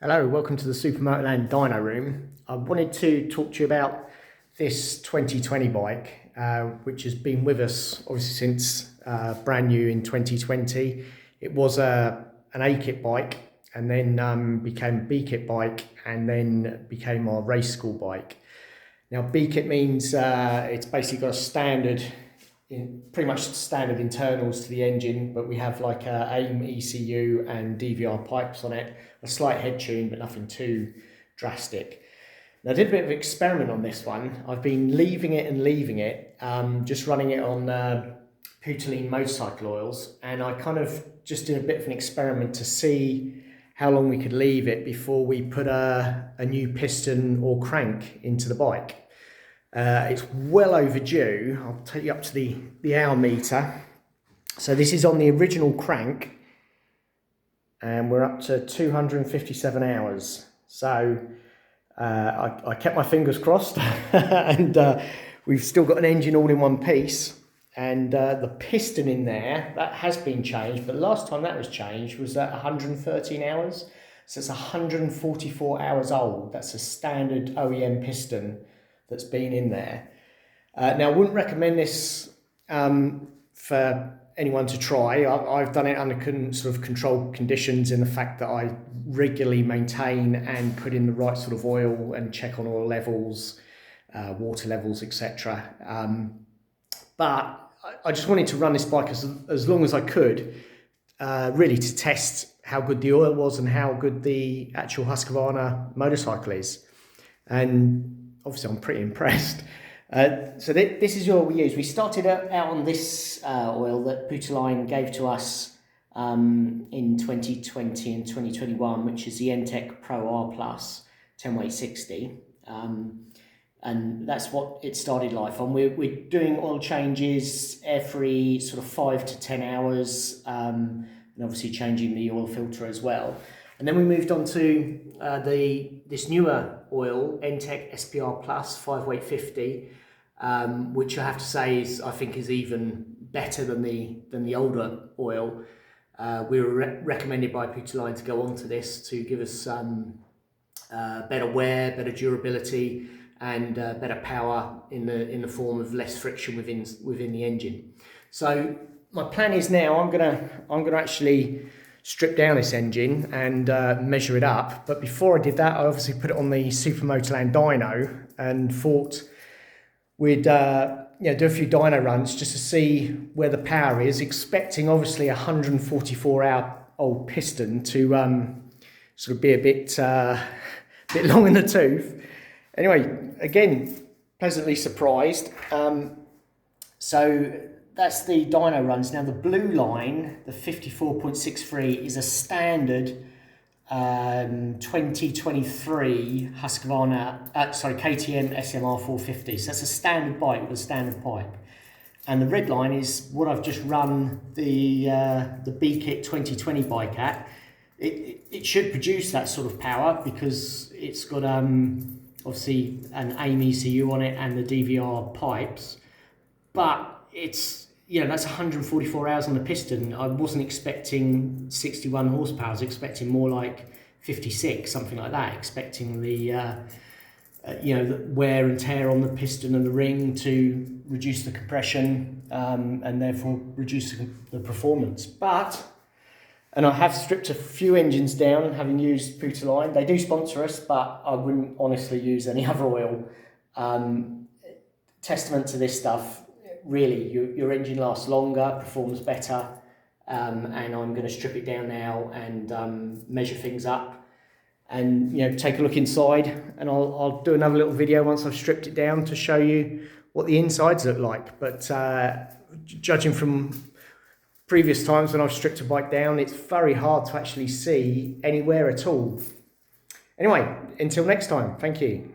Hello, welcome to the Supermoto Dyno Room. I wanted to talk to you about this 2020 bike, which has been with us obviously since brand new in 2020. It was an A-kit bike and then became a B-kit bike and then became our race school bike. Now B-kit means it's basically got a standard, pretty much standard internals to the engine, but we have like a AIM ECU and DVR pipes on it, a slight head tune, but nothing too drastic. Now I did a bit of an experiment on this one. I've been leaving it, just running it on Putoline motorcycle oils, and I kind of just did a bit of an experiment to see how long we could leave it before we put a new piston or crank into the bike. It's well overdue. I'll take you up to the hour meter. So this is on the original crank and we're up to 257 hours. So I kept my fingers crossed and we've still got an engine all in one piece, and the piston in there, that has been changed, but last time that was changed was at 113 hours. So it's 144 hours old. That's a standard OEM piston that's been in there. Now I wouldn't recommend this for anyone to try. I've done it under sort of controlled conditions, in the fact that I regularly maintain and put in the right sort of oil and check on oil levels, water levels, etc. But I just wanted to run this bike as long as I could, really to test how good the oil was and how good the actual Husqvarna motorcycle is. And obviously I'm pretty impressed. So this is the oil we use. We started out on this oil that Putoline gave to us in 2020 and 2021, which is the N-Tech Pro R Plus 10 weight 60. And that's what it started life on. We're doing oil changes every sort of 5 to 10 hours, and obviously changing the oil filter as well. And then we moved on to this newer oil, N-Tech SPR Plus 5 weight 50, which I have to say I think is even better than the older oil. We were recommended by Putoline to go on to this to give us better wear, better durability, and better power in the form of less friction within the engine. So my plan is now I'm gonna actually strip down this engine and measure it up. But before I did that, I obviously put it on the Supermoto dyno and thought we'd do a few dyno runs just to see where the power is, expecting obviously 144 hour old piston to sort of be a bit long in the tooth. Anyway, again, pleasantly surprised. So that's the dyno runs. Now the blue line, the 54.63, is a standard 2023 Husqvarna, KTM SMR 450. So that's a standard bike with a standard pipe. And the red line is what I've just run the B-Kit 2020 bike at. It should produce that sort of power because it's got obviously an AIM ECU on it and the DVR pipes, but it's, that's 144 hours on the piston. I wasn't expecting 61 horsepower. I was expecting more like 56, something like that, expecting the wear and tear on the piston and the ring to reduce the compression and therefore reduce the performance. And I have stripped a few engines down, having used Putoline. They do sponsor us, but I wouldn't honestly use any other oil. Testament to this stuff. Really, your engine lasts longer, performs better, and I'm going to strip it down now and measure things up, and take a look inside. And I'll do another little video once I've stripped it down to show you what the insides look like. But judging from previous times when I've stripped a bike down, it's very hard to actually see anywhere at all. Anyway, until next time, thank you.